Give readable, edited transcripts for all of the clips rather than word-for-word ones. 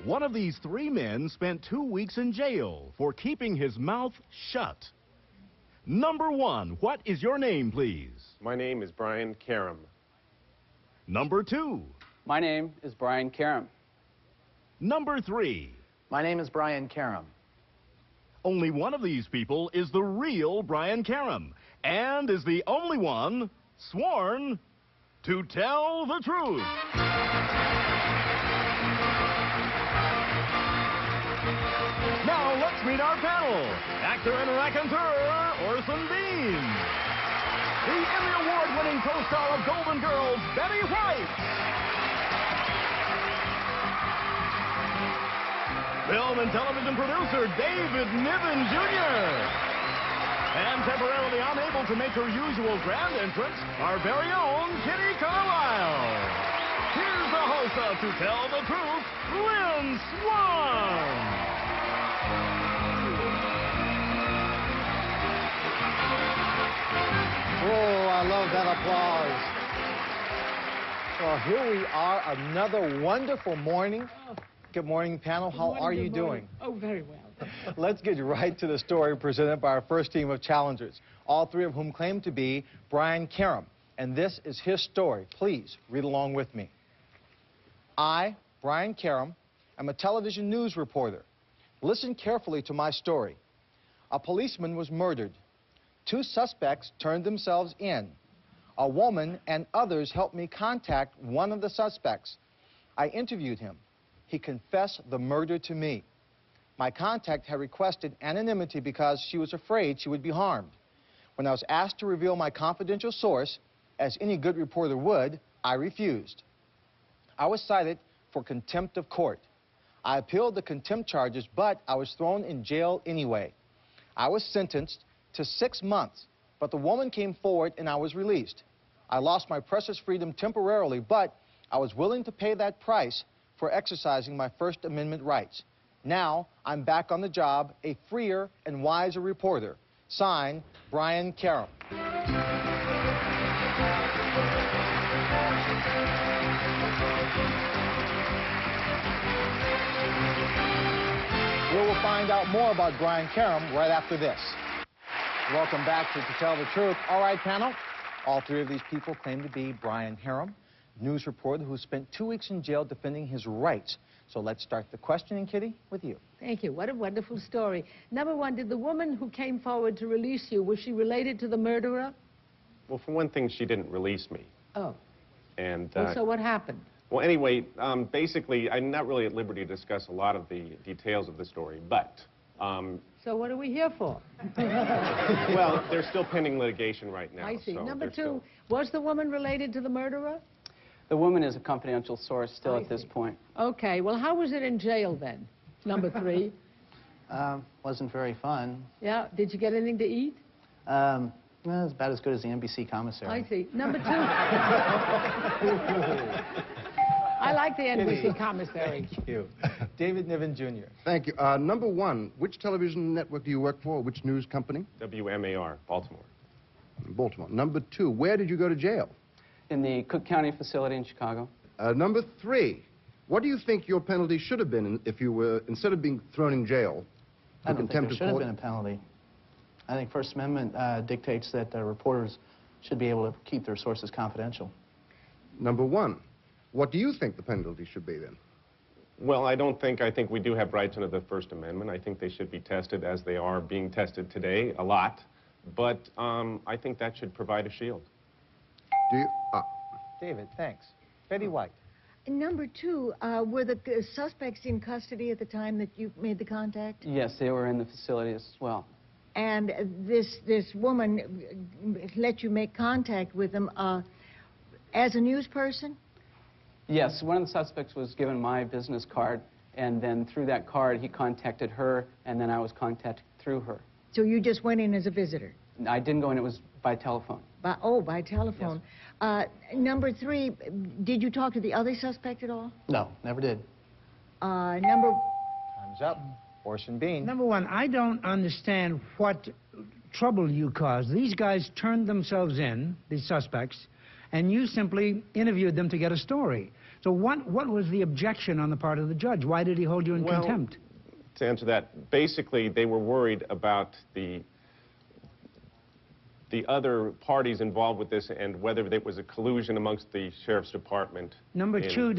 One of these three men spent 2 weeks in jail for keeping his mouth shut. Number one, what is your name, please? My name is Brian Karam. Number two. My name is Brian Karam. Number three. My name is Brian Karam. Only one of these people is the real Brian Karam and is the only one sworn to tell the truth. Now let's meet our panel. Actor and raconteur Orson Bean. The Emmy Award-winning co-star of Golden Girls, Betty White. Film and television producer David Niven, Jr. And temporarily unable to make her usual grand entrance, our very own Kitty Carlisle. Here's the host of To Tell the Truth, Lynn Swann. Oh, I love that applause. Well, here we are, another wonderful morning. Good morning, panel. How are you doing? Oh, very well. Let's get right to the story presented by our first team of challengers, all three of whom claim to be Brian Karam. And this is his story. Please read along with me. I, Brian Karam, am a television news reporter. Listen carefully to my story. A policeman was murdered. 2 suspects turned themselves in. A woman and others helped me contact one of the suspects. I interviewed him. He confessed the murder to me. My contact had requested anonymity because she was afraid she would be harmed. When I was asked to reveal my confidential source, as any good reporter would, I refused. I was cited for contempt of court. I appealed the contempt charges, but I was thrown in jail anyway. I was sentenced to 6 months, but the woman came forward and I was released. I lost my precious freedom temporarily, but I was willing to pay that price for exercising my First Amendment rights. Now, I'm back on the job, a freer and wiser reporter. Signed, Brian Karam. We will find out more about Brian Karam right after this. Welcome back to Tell the Truth. All right, panel. All three of these people claim to be Brian Karam, news reporter who spent 2 weeks in jail defending his rights. So let's start the questioning, Kitty, with you. Thank you. What a wonderful story. Number one, did the woman who came forward to release you, was she related to the murderer? Well, for one thing, she didn't release me. Oh. And Well, so what happened? well, anyway, basically, I'm not really at liberty to discuss a lot of the details of the story, but So what are we here for? well, they're still pending litigation right now. I see. So Number they're two, was the woman related to the murderer? The woman is a confidential source still I at this see. point. Okay. Well, how was it in jail then? Number three. Wasn't very fun. Yeah. Did you get anything to eat? Well, it's about as good as the NBC commissary. I see. Number two. I like the NBC commissary. Thank you. David Niven, Jr. Thank you. Number one, which television network do you work for? Which news company? WMAR, Baltimore. Baltimore. Number two, where did you go to jail? In the Cook County facility in Chicago. Number three, what do you think your penalty should have been if you were, instead of being thrown in jail, I don't think contempt there of should have court? been a penalty. I think First Amendment dictates that reporters should be able to keep their sources confidential. Number one, what do you think the penalty should be then? Well, I think we do have rights under the First Amendment. I think they should be tested as they are being tested today, a lot. But I think that should provide a shield. Do you? David, thanks. Betty White. Number two, were the suspects in custody at the time that you made the contact? Yes, they were in the facility as well. And this woman let you make contact with them as a news person? Yes, one of the suspects was given my business card, and then through that card he contacted her, and then I was contacted through her. So you just went in as a visitor? I didn't go in, it was by telephone. By telephone. Yes. Number three, did you talk to the other suspect at all? No, never did. Number... Time's up. Orson Bean. Number one, I don't understand what trouble you caused. These guys turned themselves in, these suspects, and you simply interviewed them to get a story. So what was the objection on the part of the judge? Why did he hold you in contempt? To answer that, basically they were worried about the other parties involved with this and whether there was a collusion amongst the sheriff's department. Number two,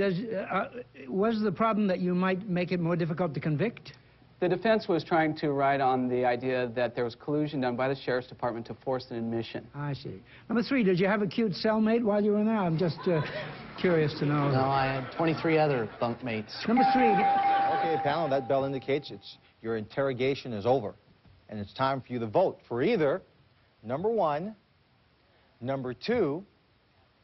was the problem that you might make it more difficult to convict? The defense was trying to ride on the idea that there was collusion done by the sheriff's department to force an admission. I see. Number three, did you have a cute cellmate while you were there? I'm just curious to know. No, I had 23 other bunkmates. Number three. Okay, panel, that bell indicates your interrogation is over. And it's time for you to vote for either number 1, number 2,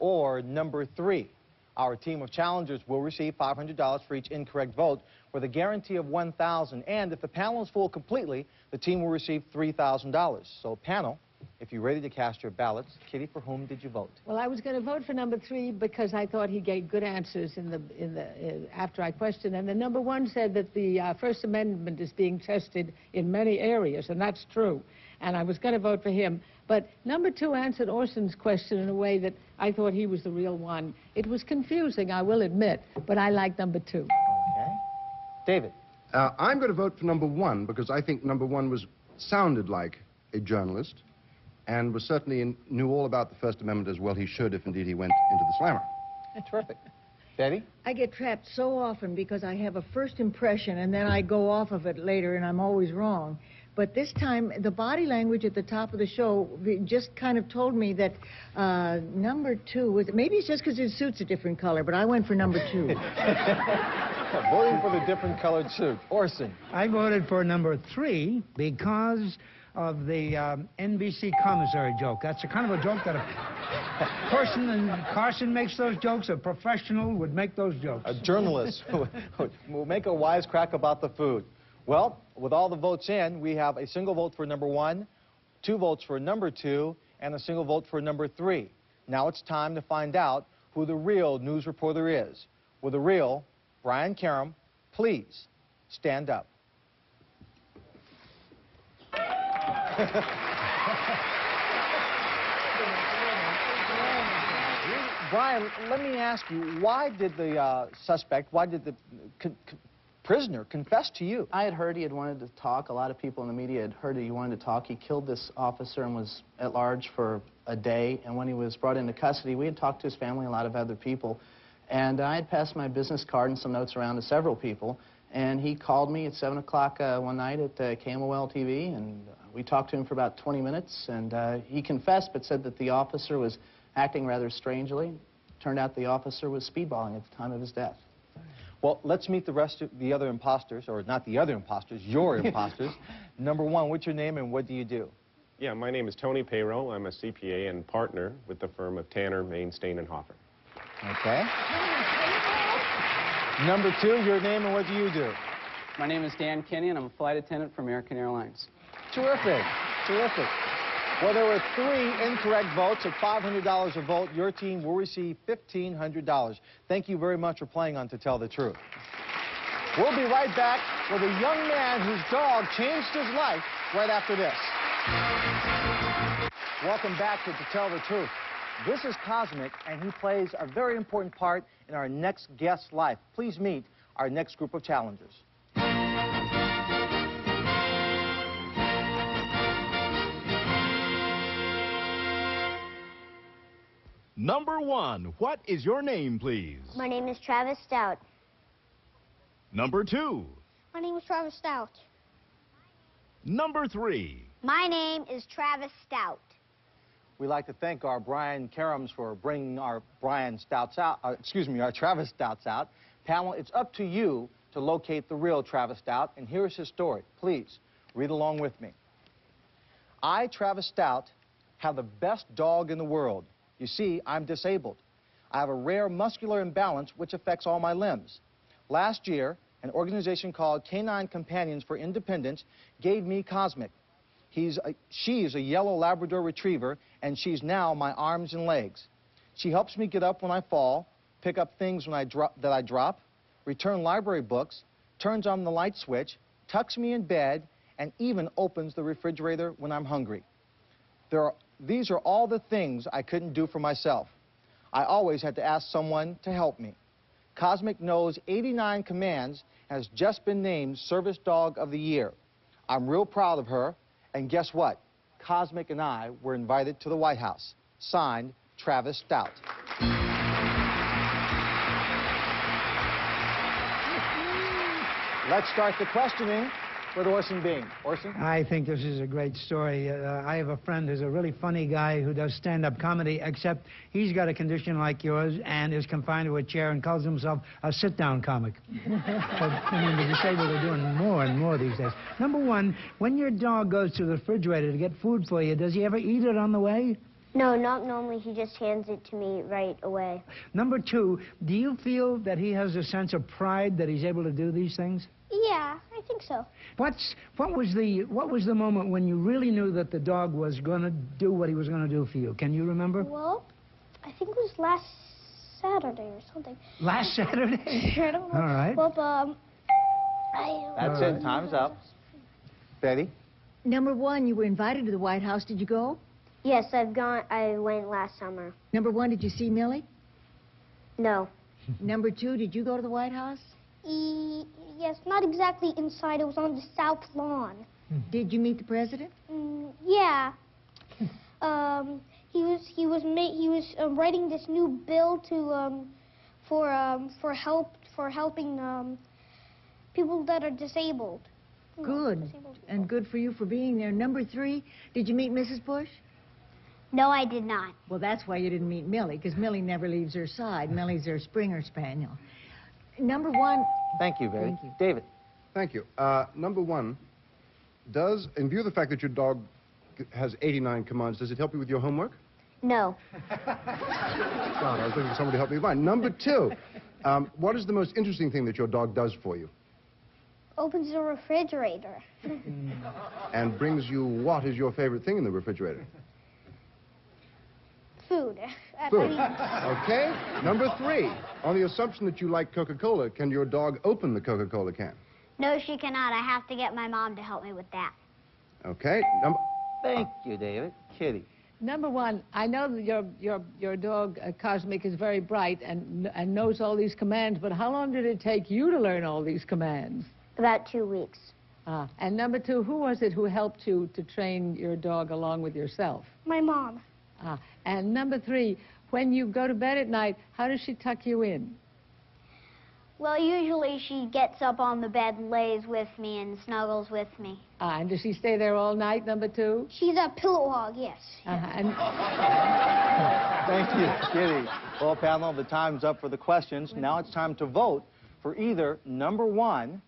or number 3. Our team of challengers will receive $500 for each incorrect vote with a guarantee of $1,000. And if the panel is full completely, the team will receive $3,000. So panel, if you're ready to cast your ballots, Kitty, for whom did you vote? Well, I was going to vote for number 3 because I thought he gave good answers after I questioned. And the number 1 said that the First Amendment is being tested in many areas, and that's true. And I was going to vote for him. But number 2 answered Orson's question in a way that I thought he was the real one. It was confusing, I will admit, but I like number 2. Okay. David? I'm going to vote for number 1 because I think number 1 sounded like a journalist and was certainly knew all about the First Amendment as well he should if indeed he went into the slammer. Terrific. Betty? I get trapped so often because I have a first impression and then I go off of it later and I'm always wrong. But this time, the body language at the top of the show just kind of told me that number 2 was, maybe it's just because his suit's a different color, but I went for number 2. Voting for the different colored suit. Orson? I voted for number 3 because of the NBC commissary joke. That's a kind of a joke that a person, and Carson makes those jokes, a professional would make those jokes. A journalist will make a wisecrack about the food. Well, with all the votes in, we have a single vote for number 1, 2 votes for number 2, and a single vote for number 3. Now it's time to find out who the real news reporter is. Will the real Brian Karem please stand up? Brian, let me ask you, why did the why did the prisoner confess to you? I had heard he had wanted to talk. A lot of people in the media had heard that he wanted to talk. He killed this officer and was at large for a day. And when he was brought into custody, we had talked to his family, a lot of other people. And I had passed my business card and some notes around to several people. And he called me at 7 o'clock one night at KMOL TV, and we talked to him for about 20 minutes. And he confessed, but said that the officer was acting rather strangely. Turned out the officer was speedballing at the time of his death. Well, let's meet the rest of the other imposters, or not the other imposters, your imposters. Number 1, what's your name and what do you do? Yeah, my name is Tony Payroll. I'm a CPA and partner with the firm of Tanner, Main, Stain, and Hoffer. Okay. Number 2, your name and what do you do? My name is Dan Kinney, and I'm a flight attendant for American Airlines. Terrific. Terrific. Well, there were 3 incorrect votes at $500 a vote. Your team will receive $1,500. Thank you very much for playing on To Tell the Truth. We'll be right back with a young man whose dog changed his life right after this. Welcome back to Tell the Truth. This is Cosmic, and he plays a very important part in our next guest's life. Please meet our next group of challengers. Number 1, what is your name, please? My name is Travis Stout. Number 2. My name is Travis Stout. Number 3. My name is Travis Stout. We'd like to thank our Brian Karems for bringing our our Travis Stouts out. Panel, it's up to you to locate the real Travis Stout, and here's his story. Please, read along with me. I, Travis Stout, have the best dog in the world. You see, I'm disabled. I have a rare muscular imbalance which affects all my limbs. Last year, an organization called Canine Companions for Independence gave me Cosmic. She's a yellow Labrador Retriever, and she's now my arms and legs. She helps me get up when I fall, pick up things when that I drop, return library books, turns on the light switch, tucks me in bed, and even opens the refrigerator when I'm hungry. These are all the things I couldn't do for myself. I always had to ask someone to help me. Cosmic knows 89 commands and has just been named Service Dog of the Year. I'm real proud of her, and guess what? Cosmic and I were invited to the White House. Signed, Travis Stout. Let's start the questioning with Orson Bean. Orson? I think this is a great story. I have a friend who's a really funny guy who does stand-up comedy, except he's got a condition like yours and is confined to a chair and calls himself a sit-down comic. But, I mean, the disabled are doing more and more these days. Number one, when your dog goes to the refrigerator to get food for you, does he ever eat it on the way? No, not normally. He just hands it to me right away. Number two, do you feel that he has a sense of pride that he's able to do these things? Yeah, I think so. What was the moment when you really knew that the dog was going to do what he was going to do for you? Can you remember? Well, I think it was last Saturday or something. Last Saturday? I don't know. All right. Well, That's it. Time's up. Betty? Number one, you were invited to the White House. Did you go? yes, I've gone. I went last summer. Number one, did you see Millie? No. Number two, did you go to the White House? Yes, not exactly inside. It was on the south lawn. Did you meet the president? Yeah. He was writing this new bill to for helping people that are disabled. Good. And good for you for being there. Number three, did you meet Mrs. Bush? No, I did not. Well, that's why you didn't meet Millie, because Millie never leaves her side. Millie's her Springer Spaniel. Number one. Thank you, Betty. Thank you. David. Thank you. Number one, in view of the fact that your dog has 89 commands, does it help you with your homework? No. God, I was looking for somebody to help me with mine. Number two, what is the most interesting thing that your dog does for you? Opens the refrigerator. And brings you what is your favorite thing in the refrigerator? Food. Food. Okay. Number three, on the assumption that you like Coca-Cola, can your dog open the Coca-Cola can? No, she cannot. I have to get my mom to help me with that. Okay. Thank you, David. Kitty. Number one, I know that your dog, Cosmic, is very bright and knows all these commands, but how long did it take you to learn all these commands? About 2 weeks. And number two, who was it who helped you to train your dog along with yourself? My mom. And number three, when you go to bed at night, how does she tuck you in? Well, usually she gets up on the bed and lays with me and snuggles with me. And does she stay there all night, number two? She's a pillow hog, yes. Thank you, Kitty. Well, panel, the time's up for the questions. Now it's time to vote for either number one,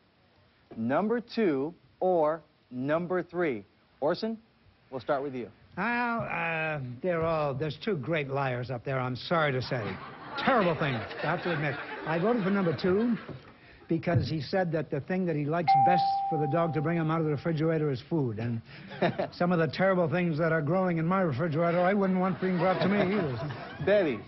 number two, or number three. Orson, we'll start with you. Well, there's two great liars up there, I'm sorry to say. Terrible things, I have to admit. I voted for number two because he said that the thing that he likes best for the dog to bring him out of the refrigerator is food. And some of the terrible things that are growing in my refrigerator, I wouldn't want being brought to me either. Betty.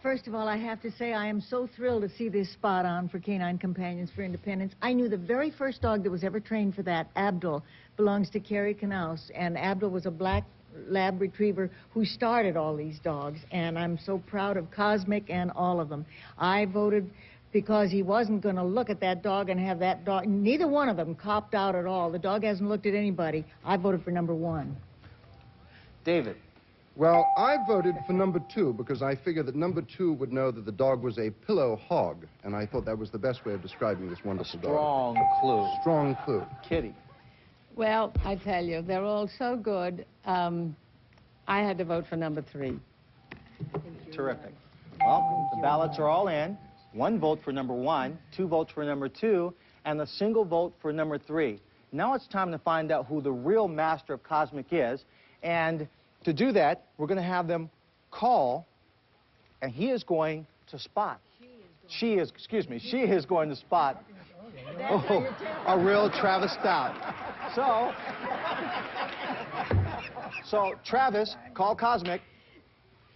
First of all, I have to say I am so thrilled to see this spot on for Canine Companions for Independence. I knew the very first dog that was ever trained for that, Abdul, belongs to Carrie Knaus, and Abdul was a black lab retriever who started all these dogs, and I'm so proud of Cosmic and all of them. I voted because he wasn't going to look at that dog and have that dog. Neither one of them copped out at all. The dog hasn't looked at anybody. I voted for number one. David. Well, I voted for number two because I figured that number two would know that the dog was a pillow hog, and I thought that was the best way of describing this wonderful dog. Strong clue. Strong clue. Kitty. Well, I tell you, they're all so good. I had to vote for number three. Terrific. Well, the ballots are all in. 1 vote for number one, 2 votes for number two, and a single vote for number three. Now it's time to find out who the real master of Cosmic is. And to do that, we're going to have them call, and he is going to spot. She is going to spot a real Travis Stout. So Travis, call Cosmic.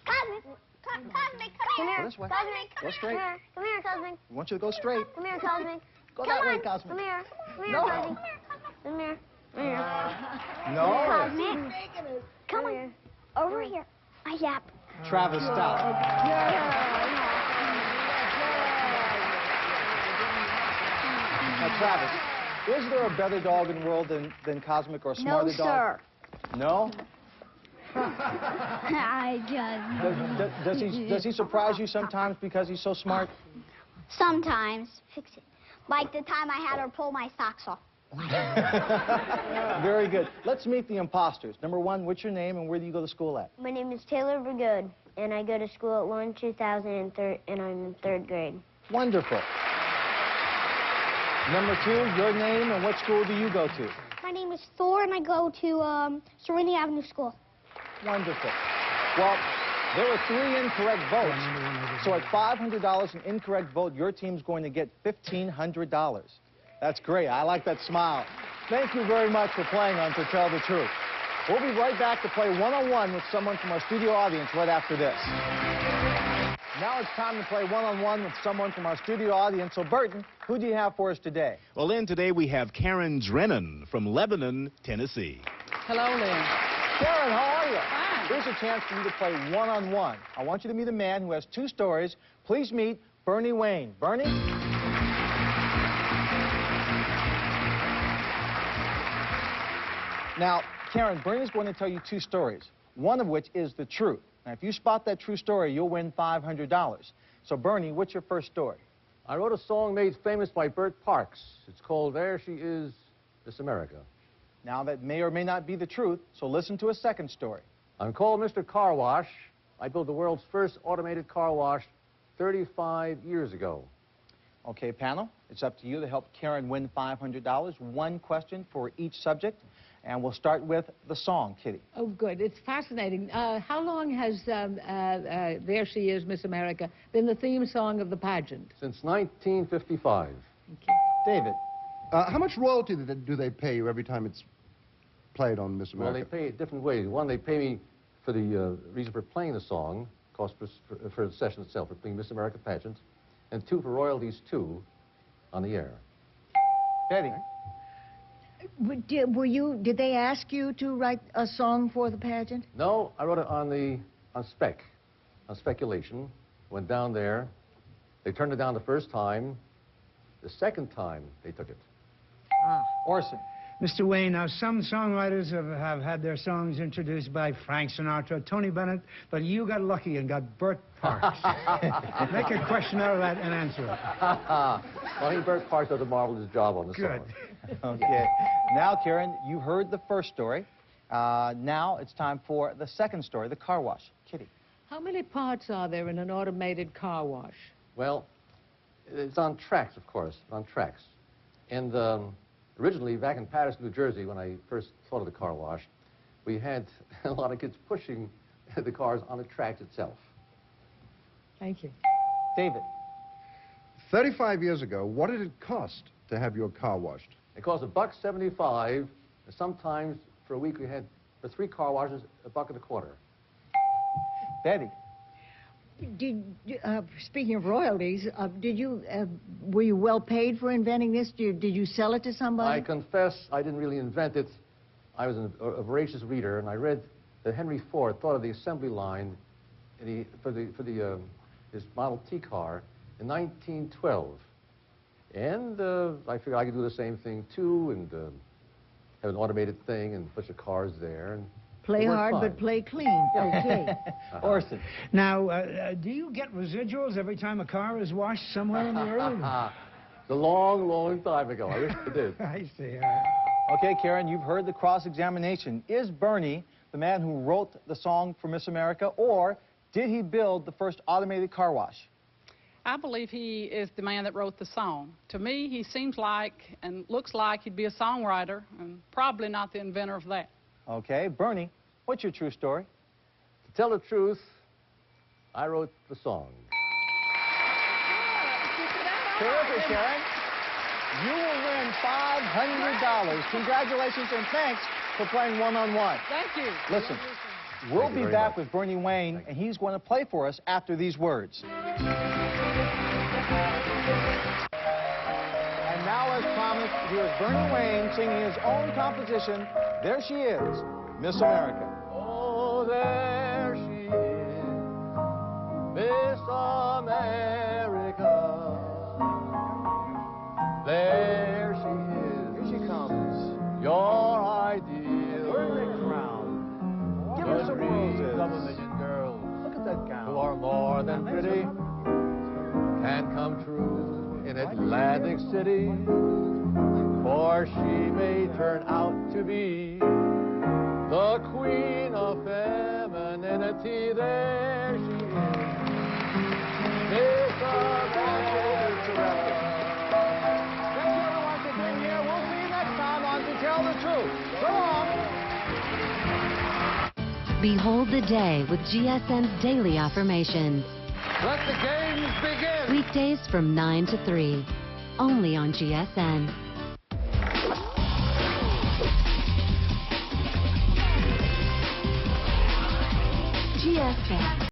Cosmic, Cosmic, come here. Go this way. Cosmic, Go straight. Come here, Cosmic. I want you to go straight. Come here, Cosmic. Go that way, Cosmic. Come here. Come here, No. Cosmic. Come here. Come here. No. Cosmic. Come on. Over here. Yap. Travis Stout. Now, Travis, is there a better dog in the world than Cosmic or a smarter No, dog? sir. No? I just... Does he surprise you sometimes because he's so smart? Sometimes. Fix it. Like the time I had her pull my socks off. Very good. Let's meet the imposters. Number one, what's your name and where do you go to school at? My name is Taylor Vergood, and I go to school at Lawrence 2000, and I'm in 3rd grade. Wonderful. Number two, your name and what school do you go to? My name is Thor, and I go to Serenity Avenue School. Wonderful. Well, there were 3 incorrect votes. So at $500 an incorrect vote, your team's going to get $1,500. That's great. I like that smile. Thank you very much for playing on To Tell the Truth. We'll be right back to play one-on-one with someone from our studio audience right after this. Now it's time to play one-on-one with someone from our studio audience. So, Burton, who do you have for us today? Well, Lynn, today we have Karen Drennan from Lebanon, Tennessee. Hello, Lynn. Karen, how are you? Fine. Here's a chance for you to play one-on-one. I want you to meet a man who has 2 stories. Please meet Bernie Wayne. Bernie? Now, Karen, Bernie's going to tell you 2 stories, one of which is the truth. Now, if you spot that true story, you'll win $500. So, Bernie, what's your first story? I wrote a song made famous by Bert Parks. It's called There She Is, Miss America. Now, that may or may not be the truth, so listen to a second story. I'm called Mr. Car Wash. I built the world's first automated car wash 35 years ago. Okay, panel, it's up to you to help Karen win $500. 1 question for each subject. And we'll start with the song, Kitty. Oh, good. It's fascinating. How long has There She Is, Miss America been the theme song of the pageant? Since 1955. Okay. David. How much royalty do they pay you every time it's played on Miss America? Well, they pay it different ways. One, they pay me for the reason for playing the song, cost for the session itself, for playing Miss America pageant, and 2 for royalties, too, on the air. Betty. Did they ask you to write a song for the pageant? No, I wrote it on speculation. Went down there. They turned it down the first time. The second time, they took it. Orson. Mr. Wayne, now some songwriters have had their songs introduced by Frank Sinatra, Tony Bennett, but you got lucky and got Bert Parks. Make a question out of that and answer it. Well, I think Bert Parks does a marvelous job on the song. Okay. Now, Karen, you heard the first story. Now it's time for the second story, the car wash. Kitty. How many parts are there in an automated car wash? Well, it's on tracks, of course, on tracks. And originally, back in Paterson, New Jersey, when I first thought of the car wash, we had a lot of kids pushing the cars on the tracks itself. Thank you. David. 35 years ago, what did it cost to have your car washed? It cost $1.75, and sometimes for a week we had, for 3 car washes, $1.25. Betty. Speaking of royalties, were you well paid for inventing this? Did you sell it to somebody? I confess I didn't really invent it. I was a voracious reader, and I read that Henry Ford thought of the assembly line for his Model T car in 1912. And I figured I could do the same thing, too, and have an automated thing and a bunch of cars there. And play hard, but play clean. Okay. Orson. Now, do you get residuals every time a car is washed somewhere in the world? It's a long, long time ago. I wish I did. I see. Okay, Karen, you've heard the cross-examination. Is Bernie the man who wrote the song for Miss America, or did he build the first automated car wash? I believe he is the man that wrote the song. To me, he seems like and looks like he'd be a songwriter, and probably not the inventor of that. Okay, Bernie, what's your true story? To tell the truth, I wrote the song. Terrific, Karen. You will win $500. Congratulations and thanks for playing one-on-one. Thank you. Listen, we'll be back with Bernie Wayne, and he's going to play for us after these words. And now, as promised, here's Bernie Wayne singing his own composition, There She Is, Miss America. Oh, there she is, pretty can come true in Atlantic City, for she may turn out to be the queen of femininity. There she is, Miss America. Thank you everyone for being here. We'll see you next time on To Tell the Truth. So long. Behold the day with GSN's Daily Affirmations. Let the games begin. Weekdays from 9 to 3. Only on GSN. GSN.